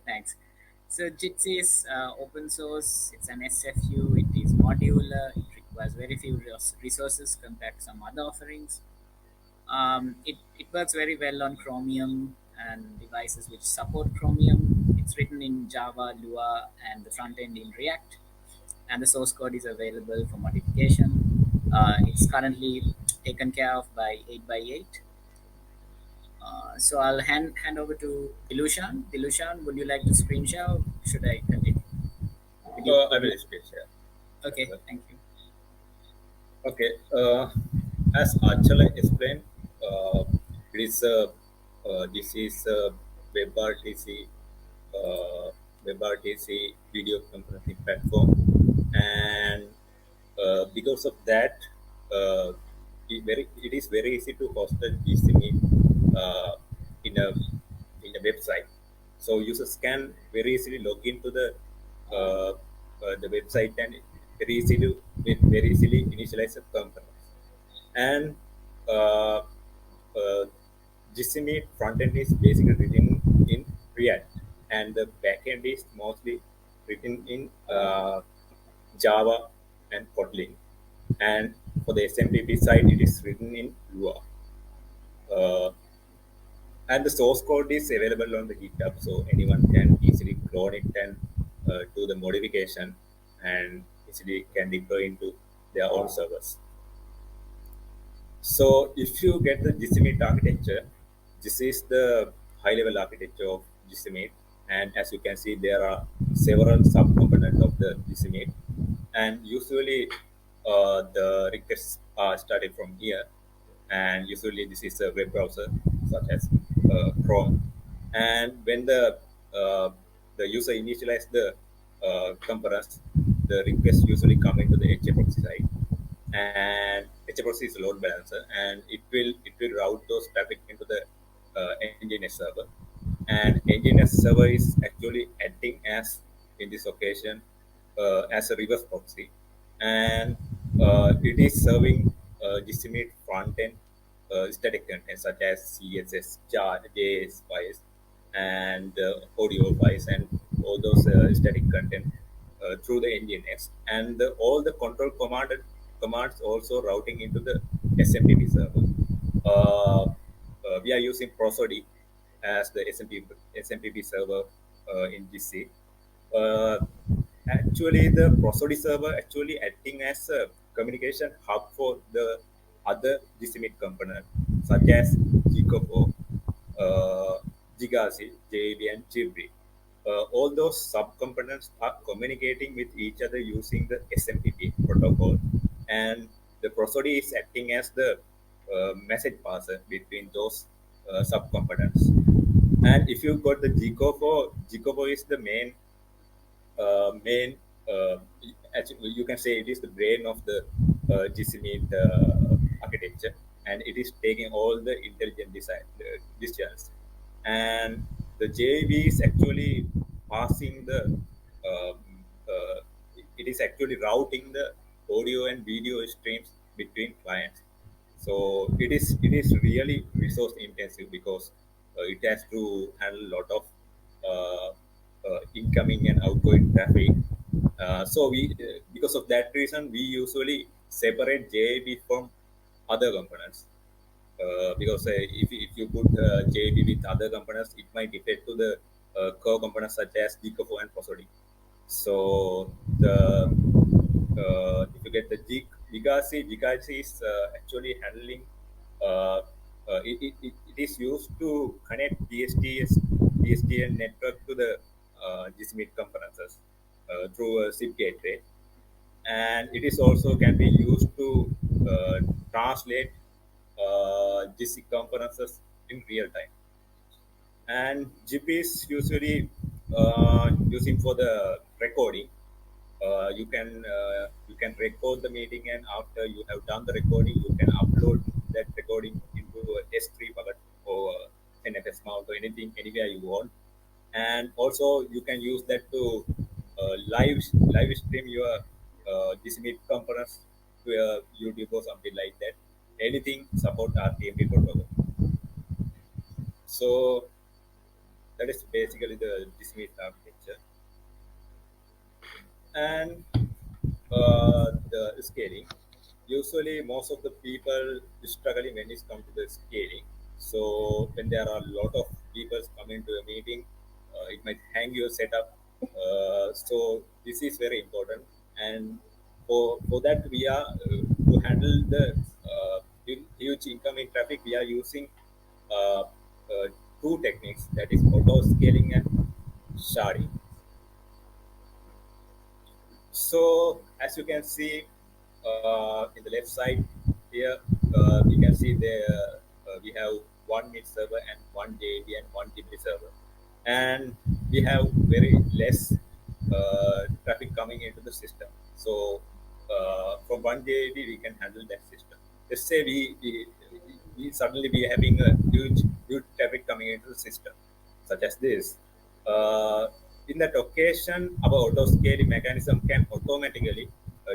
Thanks. So Jitsi is open source. It's an SFU. It is modular. It requires very few resources compared to some other offerings. It works very well on Chromium and devices which support Chromium. It's written in Java, Lua, and the front end in React. And the source code is available for modification. It's currently taken care of by 8 by 8. So I'll hand over to Dilushan. Dilushan, would you like to screen share? Or should I continue? I Would will you? explain here. Okay, thank you. Okay. As Achala explained, uh, it is this is WebRTC, uh, WebRTC video conferencing platform, and because of that, it is very easy to host a GCMeet uh, in a website. So users can very easily log into the website and very easily initialize a component. And uh, uh, GCMeet frontend is basically written in React, and the backend is mostly written in Java and Kotlin. And for the SMTP side, it is written in Lua. Uh, and the source code is available on the GitHub, so anyone can easily clone it and do the modification and easily can deploy into their own servers. So if you get the GCMeet architecture, this is the high-level architecture of GCMeet, and as you can see, there are several subcomponents of the GCMeet, and usually the requests are started from here, and usually this is a web browser such as Chrome, and when the user initialize the components, the request usually come into the HA side, and HFRC is a load balancer, and it will route those traffic into the Nginx server, and Nginx server is actually acting as in this occasion as a reverse proxy, and it is serving legitimate front end static content such as CSS, chart, JS files, and audio files, and all those static content through the Nginx, and all the control commands also routing into the SMTP server. We are using Prosody as the SMTP server in GC. Uh, Actually, the Prosody server actually acting as a communication hub for the other GCMeet component such as Gcopo, uh, Gigasi, JB, and Jibri. All those subcomponents are communicating with each other using the SMTP protocol, and the Prosody is acting as the message passer between those subcomponents. And if you got the Gcopo is the main actually, you can say it is the brain of the GCMeet architecture, and it is taking all the intelligent design decisions. And the JV is actually passing um, uh, it is actually routing the audio and video streams between clients. So it is really resource intensive because it has to handle a lot of uh, incoming and outgoing traffic. So because of that reason, we usually separate JAB from other components. Because if you put JAB with other components, it might affect to the core components such as Gcofo and Prosody. So if you get the Gigasi is actually handling. Uh, it is used to connect DSTN network to the GSMIT conferences through a SIP gateway, and it is also can be used to translate GC conferences in real time. And GP is usually using for the recording. You can record the meeting, and after you have done the recording, you can upload that recording into a S3 bucket or NFS mount or anything anywhere you want. And also you can use that to live stream your this meet conference to YouTube or something like that. Anything support RTMP protocol. So that is basically the Dismiss architecture. And the scaling. Usually, most of the people struggling when it comes to the scaling. So when there are a lot of people coming to a meeting, it might hang your setup. So this is very important. And for that, we are to handle the huge incoming traffic. We are using two techniques, that is auto scaling and sharding. So as you can see in the left side here, we can see there we have one mid server and one JAB and one TP server, and we have very less traffic coming into the system. So from one JAB we can handle that system. Let's say we suddenly be having a huge traffic coming into the system, such as this. Uh, in that occasion, our auto scaling mechanism can automatically,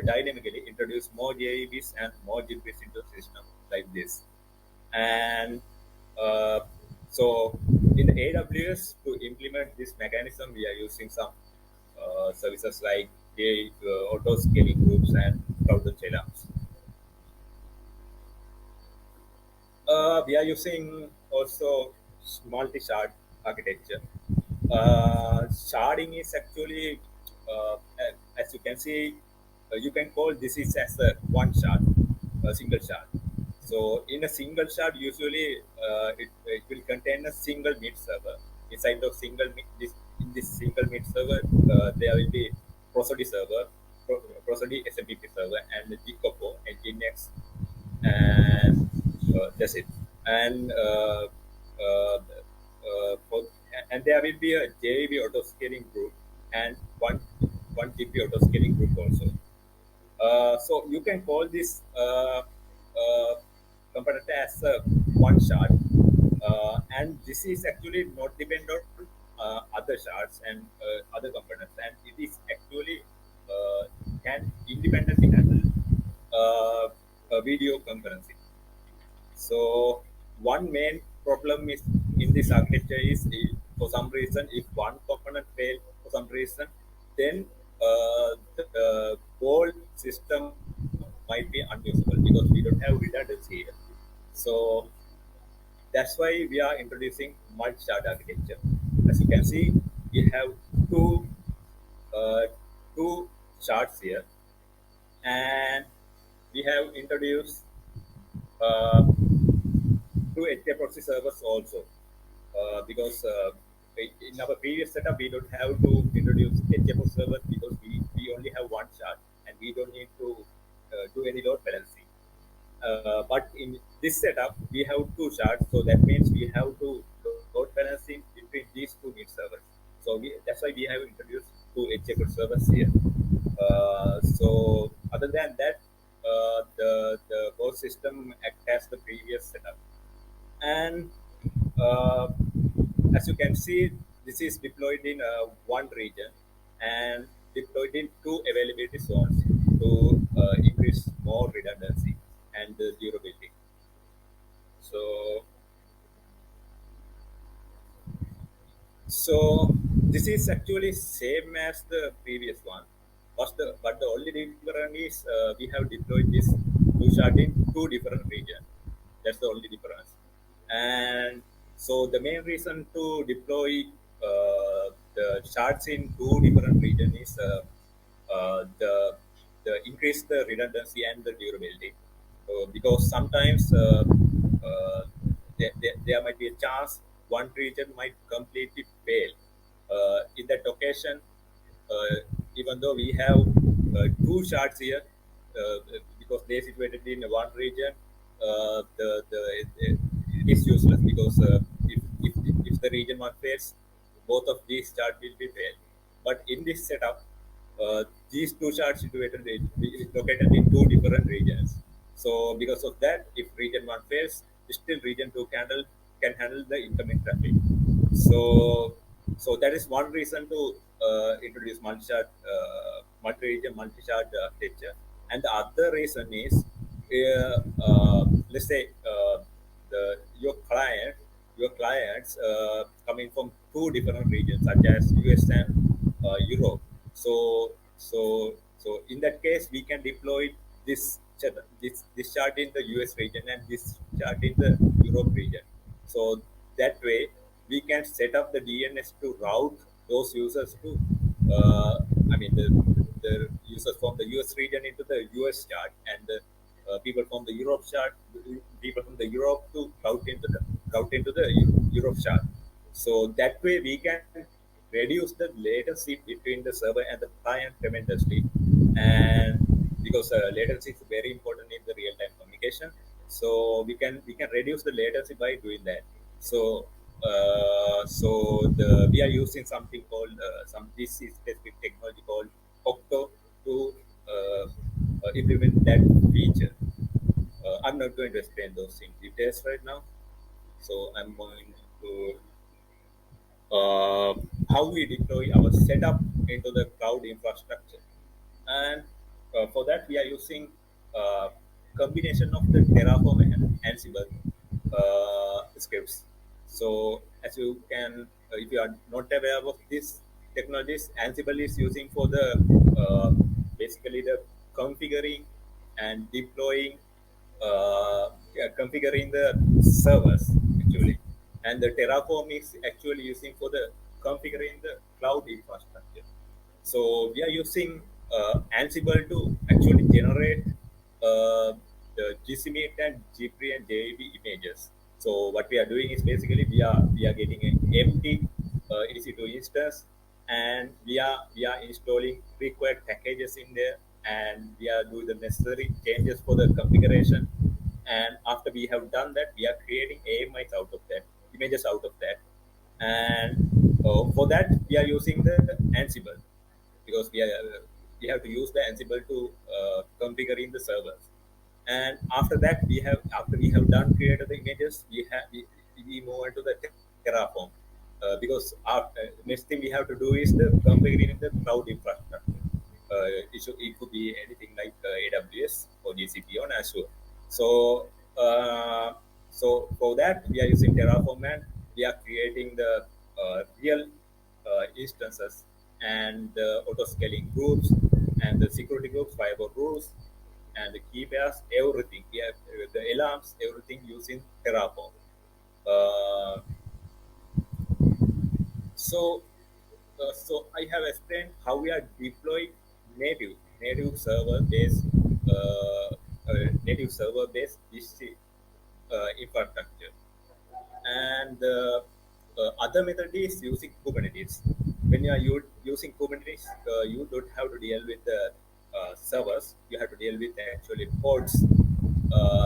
dynamically introduce more JEBs and more GPs into the system like this. And uh, so in the AWS to implement this mechanism, we are using some services like the auto scaling groups and cloud channels. We are using also multi-shard architecture. Sharding is actually, as you can see, you can call this is as a one shard, a single shard. So in a single shard, usually it will contain a single meat server. Inside of in this single meat server, there will be Prosody server, Prosody SMTP server, and the Gcopo and Nginx, and that's it. And for, and there will be a JV auto scaling group and one TP auto scaling group also. So you can call this component as one shard, and this is actually not dependent on other shards and other components, and it is actually can independently handle a video concurrency. So one main problem is in this architecture is for some reason if one component fails for some reason, then the whole system might be unusable because we don't have redundancy here. So that's why we are introducing multi-shard architecture. As you can see, we have two uh, two shards here, and we have introduced uh, two HA proxy servers also because in our previous setup we don't have to introduce HFO servers because we only have one shard and we don't need to do any load balancing. But in this setup we have two shards, so that means we have to load balancing between these two mid servers. So that's why we have introduced two HFO servers here. So other than that, the whole system acts as the previous setup. And uh, as you can see, this is deployed in one region and deployed in two availability zones to increase more redundancy and durability. So, so this is actually same as the previous one. But the only difference is we have deployed this two shard in two different regions. That's the only difference. And so the main reason to deploy the shards in two different regions is the increase the redundancy and the durability. Because sometimes there might be a chance one region might completely fail. In that occasion, uh, even though we have two shards here, because they're situated in one region, it is useless because if the region one fails, both of these shards will be failed. But in this setup, these two shards located in two different regions. So because of that, if region one fails, still region two can handle the incoming traffic. So so that is one reason to introduce multi-region, multi-shard architecture. And the other reason is, let's say your client your clients coming from two different regions, such as US and Europe. So, in that case, we can deploy this chart in the US region and this chart in the Europe region. So that way, we can set up the DNS to route those users to, I mean, the users from the US region into the US chart, and the people from the Europe chart, people from the Europe to route into the Europe chart. So that way we can reduce the latency between the server and the client tremendously, and because latency is very important in the real-time communication, so we can reduce the latency by doing that. So we are using something called some this is specific technology called Octo to implement that feature. I'm not going to explain those in details right now. So I'm going to uh, how we deploy our setup into the cloud infrastructure. And for that, we are using combination of the Terraform and Ansible scripts. So as you can, if you are not aware of these technologies, Ansible is using for the basically the configuring and deploying, yeah, configuring the servers actually, and the Terraform is actually using for the configuring the cloud infrastructure. So we are using Ansible to actually generate the GCMeet and GPRI and JEB images. So what we are doing is basically we are getting an empty EC2 instance, and we are installing required packages in there, and we are doing the necessary changes for the configuration. And after we have done that, we are creating AMIs out of that, images out of that, and for that we are using the Ansible, because we have to use the Ansible to configure in the servers. And after we have done created the images, we move on to the Terraform, because next thing we have to do is the configuring the cloud infrastructure. It could be anything like AWS or GCP or Azure. So for that we are using Terraform, and we are creating the real instances and the auto scaling groups and the security groups, firewall rules, and the key pairs, everything. We have the alarms, everything using Terraform. Uh, so, I have explained how we are deploying native server based native server based DC infrastructure. And the other method is using Kubernetes. When you are using Kubernetes, you don't have to deal with the servers. You have to deal with actually pods.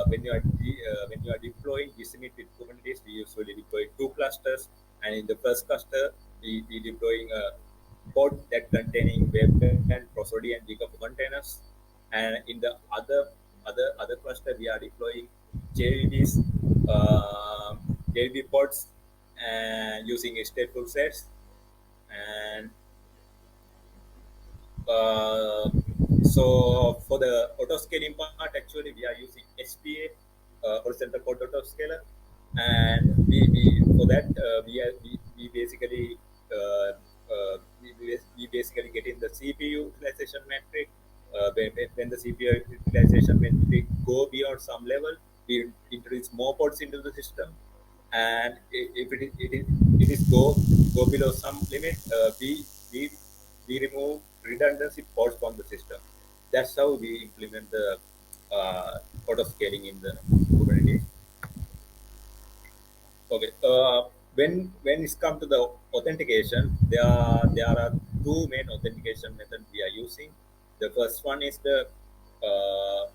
When you are deploying Gcmit with Kubernetes, we usually deploy two clusters, and in the first cluster, we deploying a pod that containing webpack, prosody, and Gkub containers, and in the other cluster, we are deploying JVBs, JVB pods, and using stateful sets, and uh, so for the auto scaling part, actually we are using HPA, horizontal port autoscaler, and we for that we basically we basically get in the CPU utilization metric. When the CPU utilization metric go beyond some level, we introduce more ports into the system, and if it is go below some limit, we we remove redundancy ports from the system. That's how we implement the auto scaling in the Kubernetes. Okay. When it's come to the authentication, there are two main authentication methods we are using. The first one is the uh,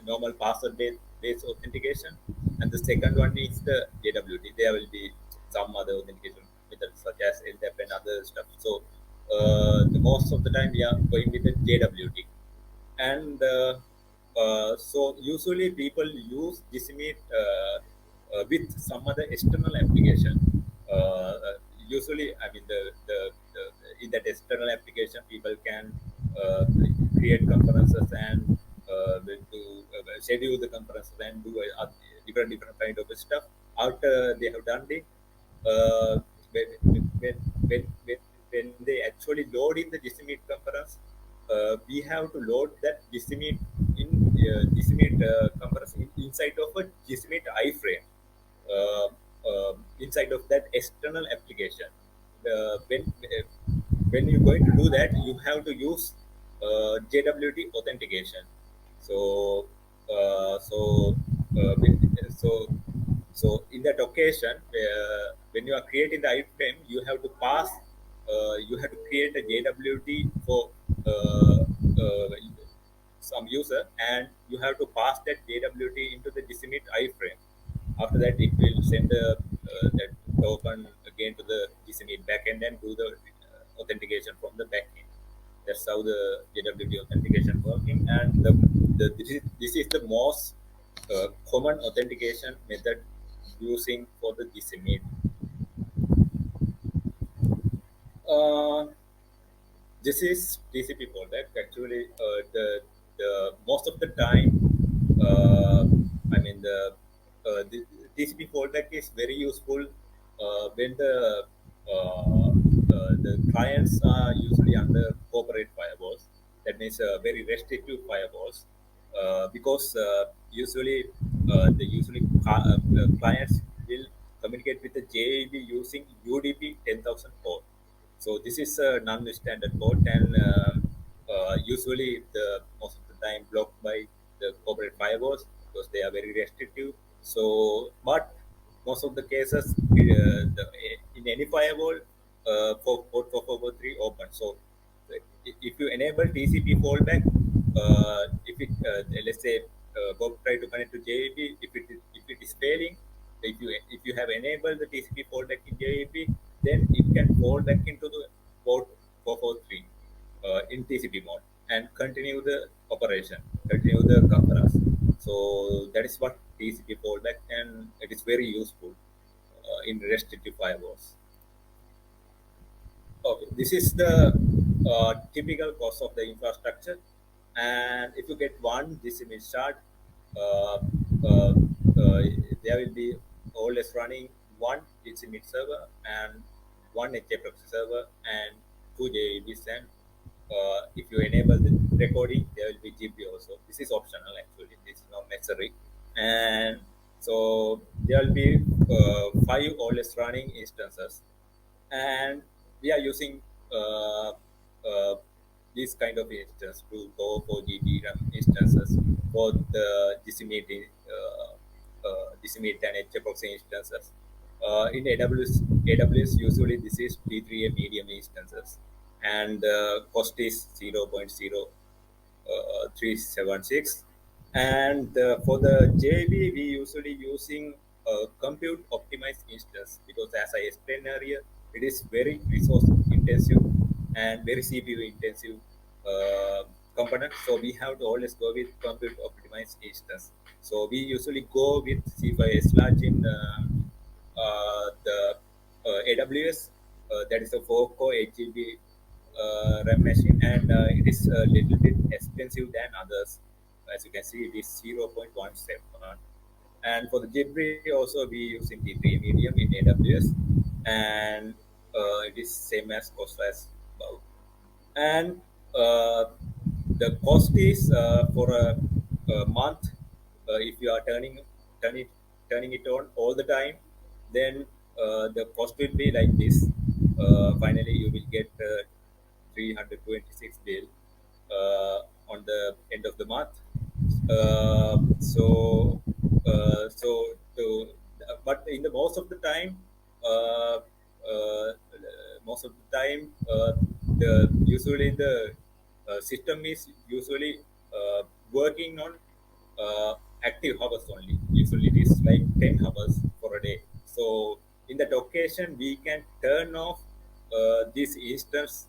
normal password based authentication, and the second one is the JWT. There will be some other authentication methods such as LDAP and other stuff. So the most of the time we are going with the JWT, and so usually people use Disseminate with some other external application. Usually, I mean, in that external application, people can create conferences and schedule the conferences and do different kind of stuff. after they have done it, uh, when, when, when, when, when they actually load in the GCMeet conference, we have to load that GCMeet in GCMeet conference inside of a GCMeet iframe, uh, inside of that external application. When you're going to do that, you have to use JWT authentication. So, so so in that occasion, when you are creating the iframe, you have to create a JWT for some user, and you have to pass that JWT into the GCMeet iframe. After that, it will send that token again to the GCMeet backend and do the authentication from the backend. That's how the JWT authentication working, and this is the most common authentication method using for the GCMeet. Uh, this is TCP fallback. Actually, the most of the time, uh, I mean the TCP fallback is very useful when the clients are usually under corporate firewalls. That means very restrictive firewalls, because usually the clients will communicate with the JAB using UDP 10,000 port. So this is a non-standard code, and usually the most of the time blocked by the corporate firewalls because they are very restrictive. So, but most of the cases, in any firewall, for port 443 open. So if you enable TCP fallback, if it let's say Bob try to connect to JAP, if it is failing, if you have enabled the TCP fallback in JAP, then it can fall back into the port 443 in TCP mode and continue the operation, continue the conference. So that is what TCP fallback, and it is very useful in restrictive firewalls. Okay, this is the typical cost of the infrastructure, and if you get one GCMeet shard, uh, uh, uh, there will be always running one GCMeet server and one HA proxy server and two JEBs, and if you enable the recording, there will be GB also. This is optional actually. This is not necessary, and so there will be five always running instances, and we are using uh, uh, this kind of instance to go for GB RAM instances for the GCMeet and HFOX instances. In AWS usually this is P3A medium instances, and the cost is 0.0376. And for the JB, we usually using compute optimized instance, because as I explained earlier, it is very resource intensive and very CPU intensive uh, component. So we have to always go with compute optimized instance. So we usually go with C5 large in the AWS. That is a 4-core 8 GB RAM machine, and it is a little bit expensive than others. As you can see, it is 0.17. And for the Jibri also, we using Jibri medium in AWS, and it is same as cost as above. And the cost is for a month, if you are turning turning it on all the time, then the cost will be like this. Finally you will get 326 bill on the end of the month. But in the uh, uh, most of the time, the usually the system is usually working on active hours only. Usually it is like 10 hours for a day. So in that occasion, we can turn off this instance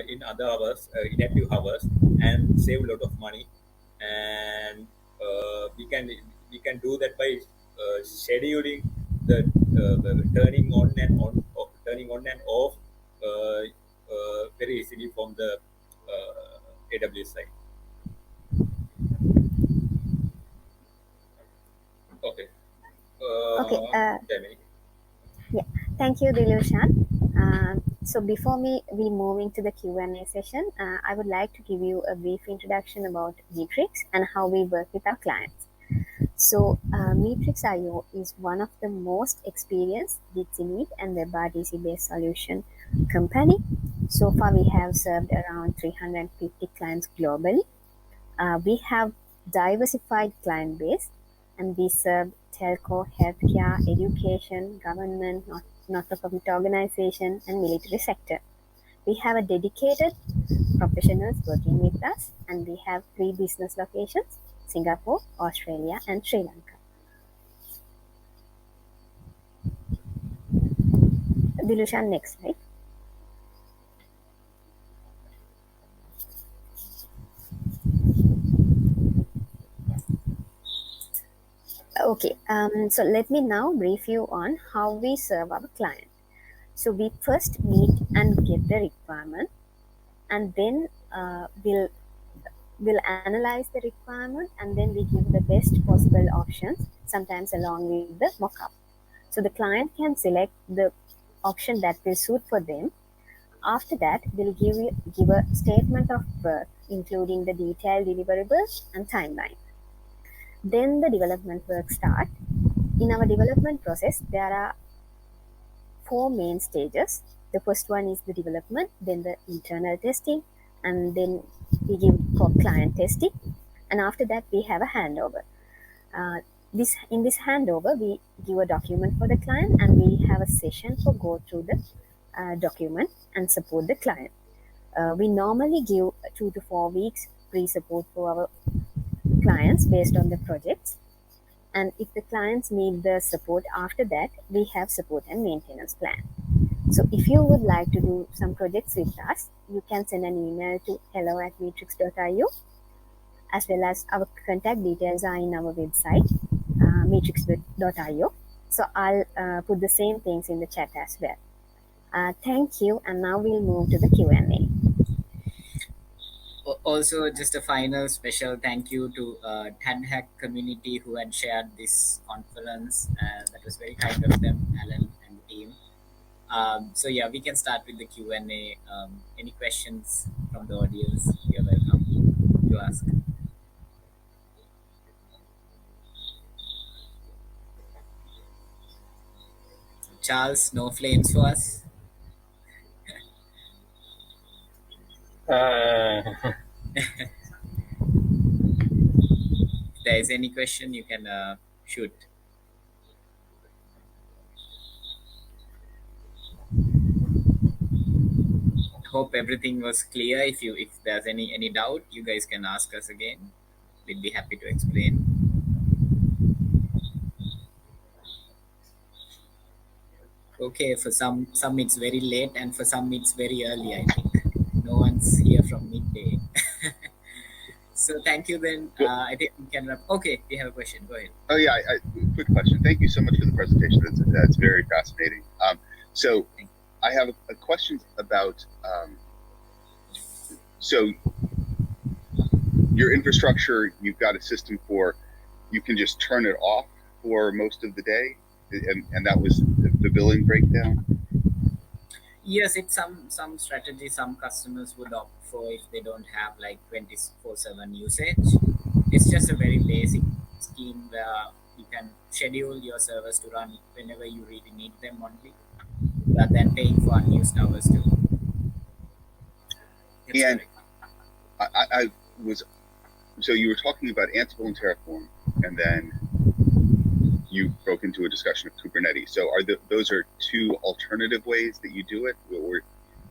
in other hours, inactive hours, and save a lot of money. And we can do that by scheduling the turning on and off very easily from the AWS side. Okay. Okay. Jamie. Yeah. Thank you, Dilushan. So before we move into the Q&A session, I would like to give you a brief introduction about Matrix and how we work with our clients. So Matrix IO is one of the most experienced Jitsi Meet and WebRTC based solution company. So far, we have served around 350 clients globally. We have diversified client base, and we serve telco, healthcare, education, government, not-for-profit organization, and military sector. We have a dedicated professionals working with us, and we have 3 business locations: Singapore, Australia, and Sri Lanka. Dilushan, next slide. Okay, so let me now brief you on how we serve our client. So we first meet and get the requirement, and then we'll analyze the requirement, and then we give the best possible options, sometimes along with the mock-up. So the client can select the option that will suit for them. After that, we'll give a statement of work, including the detailed deliverables and timeline. Then the development work start. In our development process, there are 4 main stages. The first one is the development, then the internal testing, and then we give for client testing. And after that, we have a handover. In this handover, we give a document for the client, and we have a session for go through the document and support the client. We normally give 2 to 4 weeks pre-support for our clients based on the projects. And if the clients need the support after that, we have support and maintenance plan. So if you would like to do some projects with us, you can send an email to hello@matrix.io, as well as our contact details are in our website, matrix.io. So I'll put the same things in the chat as well. Thank you, and now we'll move to the Q&A. Also, just a final special thank you to TANHAC community who had shared this conference. That was very kind of them, Alan and the team. So yeah, we can start with the Q&A. Any questions from the audience? You're welcome to ask. Charles, no flames for us? If there is any question, you can shoot. Hope everything was clear. If there's any doubt, you guys can ask us again. We'd be happy to explain. Okay, for some it's very late, and for some it's very early. I think no one's here from midday. So thank you. Then I think we can wrap. Okay, we have a question. Go ahead. Oh yeah, quick question. Thank you so much for the presentation. That's very fascinating. So I have a question about so your infrastructure. You've got a system for you can just turn it off for most of the day, and that was the billing breakdown. Yes, it's some strategy some customers would opt for if they don't have like 24/7 usage. It's just a very basic scheme where you can schedule your servers to run whenever you really need them only, rather than paying for unused hours too. That's And correct. I was so you were talking about Ansible and Terraform, and then you broke into a discussion of Kubernetes. So those are 2 alternative ways that you do it,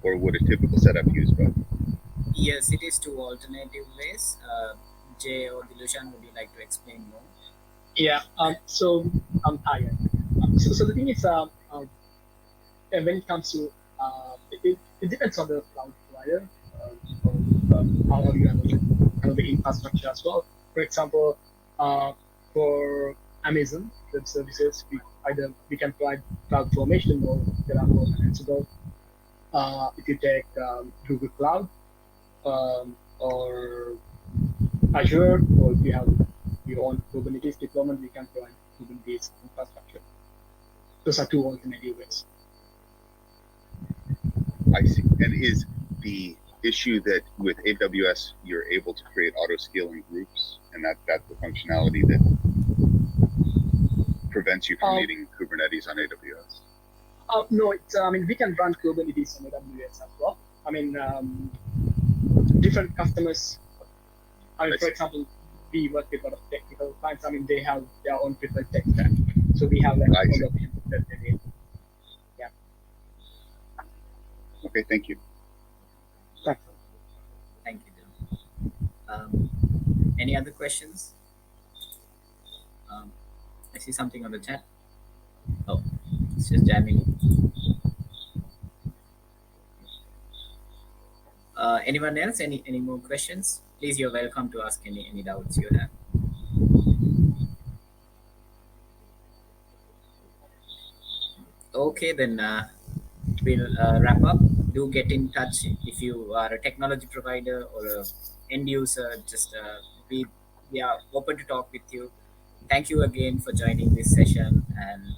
or would a typical setup use both? Yes, it is 2 alternative ways. Jay or Dilushan, would you like to explain more? Yeah. So I'm tired. So the thing is, when it comes to it depends on the cloud provider, how you handle the infrastructure as well. For example, for Amazon Web Services, we can provide cloud formation or Terraform and Ansible. If you take Google Cloud or Azure, or if you have your own Kubernetes deployment, we can provide Kubernetes infrastructure. those are two alternative ways. I see. And is the issue that with AWS you're able to create auto scaling groups, and that's the functionality that prevents you from needing Kubernetes on AWS? No, we can run Kubernetes on AWS as well. Different customers. For example, we work with a lot of technical clients. They have their own preferred tech stack, so we have like all of them. Yeah. Okay, thank you. Thank you, Dylan. Any other questions? I see something on the chat. Oh, it's just jamming. Anyone else? Any more questions? Please, you're welcome to ask any doubts you have. Okay, then we'll wrap up. Do get in touch if you are a technology provider or a end user. Just we are open to talk with you. Thank you again for joining this session, and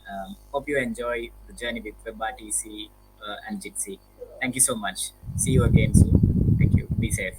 hope you enjoy the journey with WebRTC and Jitsi. Thank you so much. See you again soon. Thank you. Be safe.